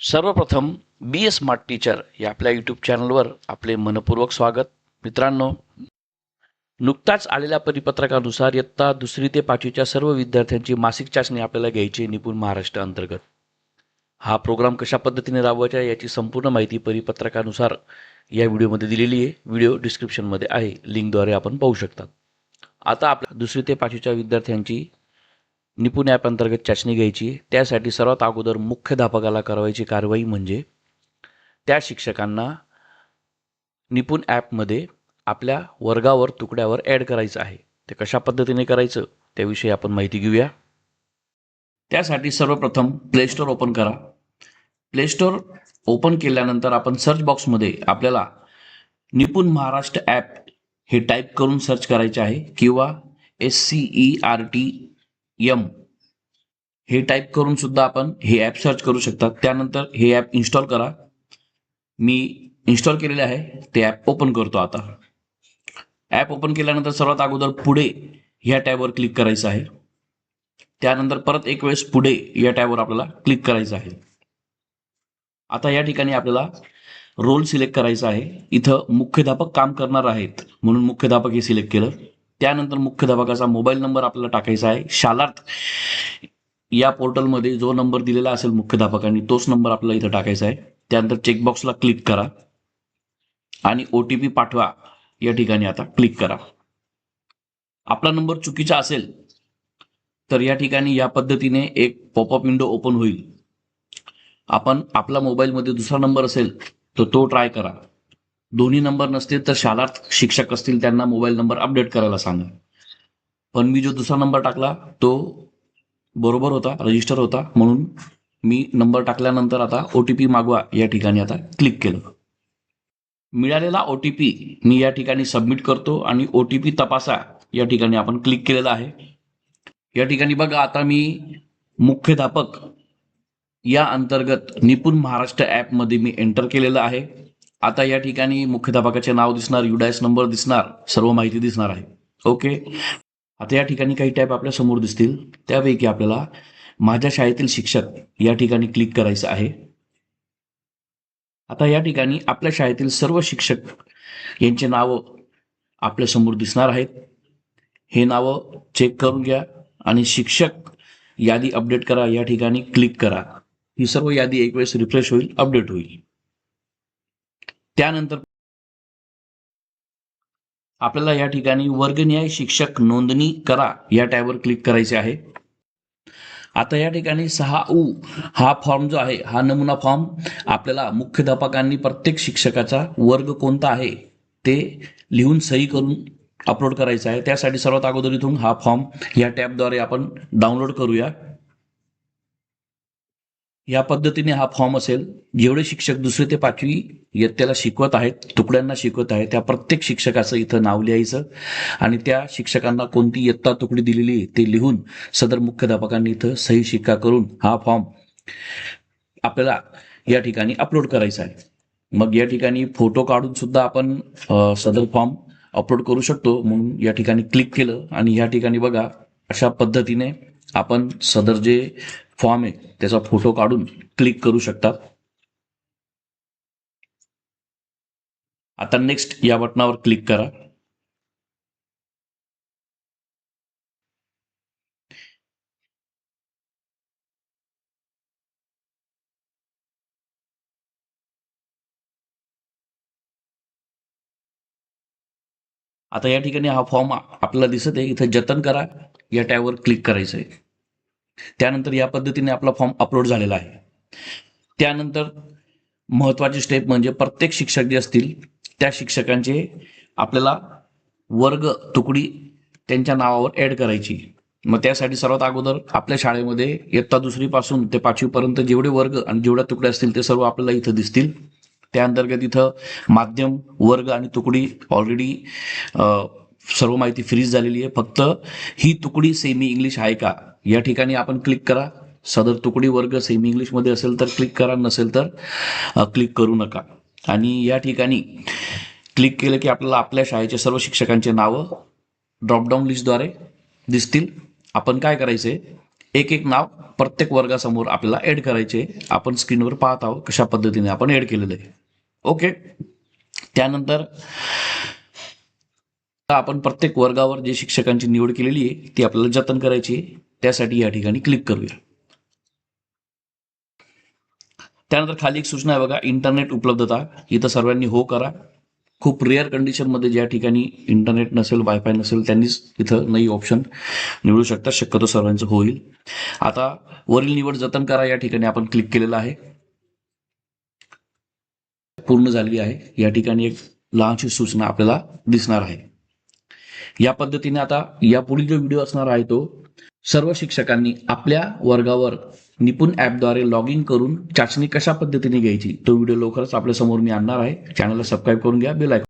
सर्वप्रथम बी ए smart teacher या आपल्या यूट्यूब चॅनलवर आपले मनपूर्वक स्वागत. मित्रांनो, नुकताच आलेल्या परिपत्रकानुसार इयत्ता 2री ते 5वीच्या सर्व विद्यार्थ्यांची मासिक चाचणी आपल्याला घ्यायची निपुण महाराष्ट्र अंतर्गत. हा प्रोग्राम कशा पद्धतीने राबवायचा याची संपूर्ण माहिती परिपत्रकानुसार या व्हिडिओमध्ये दिलेली आहे. व्हिडिओ डिस्क्रिप्शनमध्ये आहे, लिंकद्वारे आपण पाहू शकता. आता आपल्या 2री ते 5वीच्या विद्यार्थ्यांची निपुण ॲप अंतर्गत चाचणी घ्यायची. त्यासाठी सर्वात अगोदर मुख्याध्यापकाला करायची कारवाई म्हणजे त्या शिक्षकांना निपुण ॲपमध्ये आपल्या वर्गावर तुकड्यावर ॲड करायचं आहे. ते कशा पद्धतीने करायचं त्याविषयी आपण माहिती घेऊया. त्यासाठी सर्वप्रथम प्ले स्टोअर ओपन करा. प्ले स्टोअर ओपन केल्यानंतर आपण सर्च बॉक्समध्ये आपल्याला निपुण महाराष्ट्र ॲप हे टाईप करून सर्च करायचे आहे किंवा SCERTM हे टाईप करून सुद्धा आपण हे ॲप सर्च करू शकता. त्यानंतर हे ॲप इन्स्टॉल करा. मी इन्स्टॉल केलेले आहे, ते ॲप ओपन करतो. आता ॲप ओपन केल्यानंतर सर्वात अगोदर पुढे ह्या टॅबवर क्लिक करायचं आहे. त्यानंतर परत एक वेळेस पुढे या टॅबवर आपल्याला क्लिक करायचं आहे. आता या ठिकाणी आपल्याला रोल सिलेक्ट करायचा आहे. इथं मुख्याध्यापक काम करणार आहेत म्हणून मुख्याध्यापक हे सिलेक्ट केलं. त्यानंतर मुख्याध्यापकाचा मोबाईल नंबर आपल्याला टाकायचा आहे. शालार्थ या पोर्टलमध्ये जो नंबर दिलेला असेल मुख्याध्यापकांनी तोच नंबर आपल्याला इथं टाकायचा आहे. त्यानंतर चेकबॉक्सला क्लिक करा आणि OTP पाठवा या ठिकाणी आता क्लिक करा. आपला नंबर चुकीचा असेल तर या ठिकाणी या पद्धतीने एक पॉपअप विंडो ओपन होईल. आपण आपला मोबाईलमध्ये दुसरा नंबर असेल तर तो ट्राय करा. दोन्ही नंबर नसतील तर शालार्थ शिक्षक असतील त्यांना मोबाईल नंबर अपडेट करायला सांगा. पण मी जो दुसरा नंबर टाकला तो बरोबर होता, रजिस्टर होता, म्हणून मी नंबर टाकल्यानंतर आता OTP मागवा या ठिकाणी आता क्लिक केलं. मिळालेला OTP मी या ठिकाणी सबमिट करतो आणि OTP तपासा या ठिकाणी आपण क्लिक केलेलं आहे. या ठिकाणी बघा, आता मी मुख्याध्यापक या अंतर्गत निपुण महाराष्ट्र ॲपमध्ये मी एंटर केलेलं आहे. आता या ठिकाणी मुख्याध्यापकाचे नाव दिसणार, UDIS नंबर दिसणार, सर्व माहिती दिसणार आहे. ओके. आता या ठिकाणी काही टॅब आपल्या समोर दिसतील. त्यापैकी आपल्याला माझ्या शाळेतील शिक्षक या ठिकाणी क्लिक करायचं आहे. आता या ठिकाणी आपल्या शाळेतील सर्व शिक्षक यांचे नाव आपल्या समोर दिसणार आहेत. हे नावं चेक करून घ्या आणि शिक्षक यादी अपडेट करा या ठिकाणी क्लिक करा. ही सर्व यादी एक वेळेस रिफ्रेश होईल, अपडेट होईल. त्यानंतर आपल्याला या ठिकाणी वर्गनिहाय शिक्षक नोंदणी करा या टॅबवर क्लिक करायचे आहे. आता या ठिकाणी 6U हा फॉर्म जो आहे, हा नमुना फॉर्म आपल्याला मुख्याध्यापकांनी प्रत्येक शिक्षकाचा वर्ग कोणता आहे ते लिहून सही करून अपलोड करायचा आहे. त्यासाठी सर्वात अगोदर इथून हा फॉर्म या टॅबद्वारे आपण डाउनलोड करूया. या पद्धतीने हा फॉर्म असेल. जेवढे शिक्षक 2री ते 5वी इयत्तेला शिकवत आहेत, तुकड्यांना शिकवत आहेत, त्या प्रत्येक शिक्षकाचं इथं नाव लिहायचं आणि त्या शिक्षकांना कोणती इयत्ता तुकडी दिलेली आहे ते लिहून सदर मुख्याध्यापकांनी इथं सही शिक्का करून हा फॉर्म आपल्याला या ठिकाणी अपलोड करायचा आहे. मग या ठिकाणी फोटो काढून सुद्धा आपण सदर फॉर्म अपलोड करू शकतो. म्हणून या ठिकाणी क्लिक केलं आणि या ठिकाणी बघा, अशा पद्धतीने आपण सदर जे फॉर्म आहे त्याचा फोटो काढून क्लिक करू शकता. आता नेक्स्ट या बटनावर क्लिक करा. आता या ठिकाणी हा फॉर्म आपल्याला दिसत आहे. इथं जतन करा या टॅबवर क्लिक करायचं आहे. त्यानंतर या पद्धतीने आपला फॉर्म अपलोड झालेला आहे. त्यानंतर महत्वाची स्टेप म्हणजे प्रत्येक शिक्षक जे असतील त्या शिक्षकांचे आपल्याला वर्ग तुकडी त्यांच्या नावावर ॲड करायची. मग त्यासाठी सर्वात अगोदर आपल्या शाळेमध्ये इयत्ता 2री पासून ते 5वी पर्यंत जेवढे वर्ग आणि जेवढ्या तुकड्या असतील ते सर्व आपल्याला इथं दिसतील. त्या अंतर्गत इथं माध्यम, वर्ग आणि तुकडी ऑलरेडी सर्व माहिती फ्रीज झालेली आहे. फक्त ही तुकडी सेमी इंग्लिश आहे का या ठिकाणी आपण क्लिक करा. सदर तुकडी वर्ग सेमी इंग्लिशमध्ये असेल तर क्लिक करा, नसेल तर क्लिक करू नका. आणि या ठिकाणी क्लिक केलं की आपल्याला आपल्या शाळेच्या सर्व शिक्षकांचे नावं ड्रॉपडाऊन लिस्टद्वारे दिसतील. आपण काय करायचंय, एक एक नाव प्रत्येक वर्गासमोर आपल्याला ऍड करायचे. आपण स्क्रीनवर पाहत आहोत कशा पद्धतीने आपण ऍड केलेलं आहे. ओके. त्यानंतर आपण प्रत्येक वर्गावर जे शिक्षकांची निवड केलेली आहे ती आपल्याला जतन करायची आहे. त्यासाठी या ठिकाणी क्लिक करूया. त्यानंतर खाली एक सूचना आहे बघा, इंटरनेट उपलब्धता. इथं सर्वांनी हो करा. खूप रेअर कंडिशनमध्ये ज्या ठिकाणी इंटरनेट नसेल, वायफाय नसेल, त्यांनीच इथं नाही ऑप्शन निवडू शकता. शक्यतो सर्वांचं होईल. आता वरील निवड जतन करा या ठिकाणी आपण क्लिक केलेलं आहे. पूर्ण झालेली आहे. या ठिकाणी एक लहानशी सूचना आपल्याला दिसणार आहे. या पद्धतीने आता यापुढील जो व्हिडिओ असणार आहे तो सर्व शिक्षकांनी आपल्या वर्गावर निपुण ॲपद्वारे लॉग इन करून चाचणी कशा पद्धतीने घ्यायची तो व्हिडिओ लवकरच आपल्या समोर मी आणणार आहे. चॅनलला सबस्क्राईब करून घ्या. Bell icon